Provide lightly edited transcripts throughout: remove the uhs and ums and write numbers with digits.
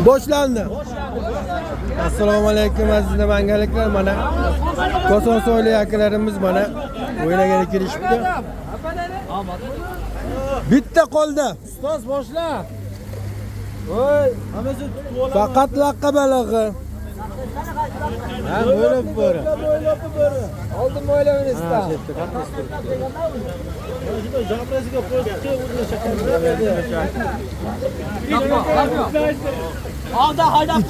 Boshlandi. Assalomu alaykum aziz mangaliklar, mana Koson soyli akalarimiz mana o'ynaga kirishibdi. Bitta qoldi. Ustoz boshla. Voy, faqat laqqa balig'i. Ha, bo'lib bora. Oldin o'ylaymiz usta. Jabrasiga qo'yib, o'zini shakar. Olda haydab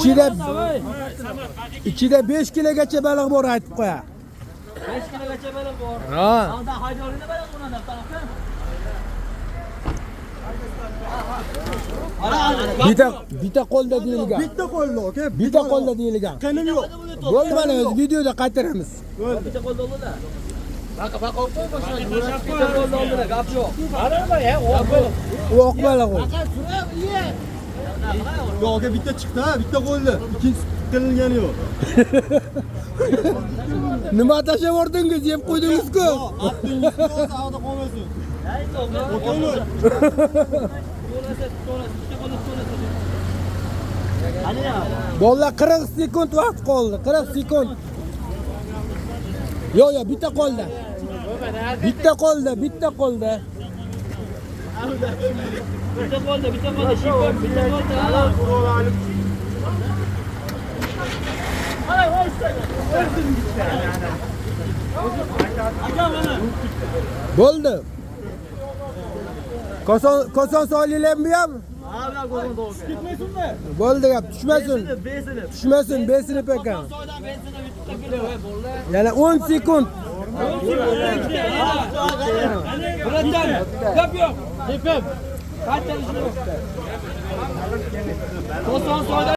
ichida 5 kilogacha baliq bor aytib qo'ya. 5 kilogacha baliq bor. Ha. Olda haydolini baliq unadan tarafa. Bitta qo'lda deyilgan. Bitta qo'lda, aka. Bitta qo'lda deyilgan. Qanim yo'q. Bo'ldi, mana o'z videoda qaytaramiz. Bitta qo'lda oldi-da. Baqa qo'y boshla. Bitta qo'lda oldi-da, gap yo'q. Qarama ya, Oq baliq u. Yo'q, aka bitta chiqdi, ha, bitta qo'lda. Ikkinchisi qilingani yo'q. Nima tashlab yordingiz, yeb qo'ydingiz-ku? Atdingiz, sağda qolmasin. Bolalar 40 sekund vaqt qoldi. 40 sekund. Yo'q, bitta qoldi. Bitta qoldi. Bitta qo'lda, shikor, bitta qo'lda. Bo'ldi. Koson soylilarmi ham? Bo'ldi, gap tushmasin. Tushmasin, besini ekan. Yana 10 sekund. Gap yo'q. Qaytarishni. Koson soyda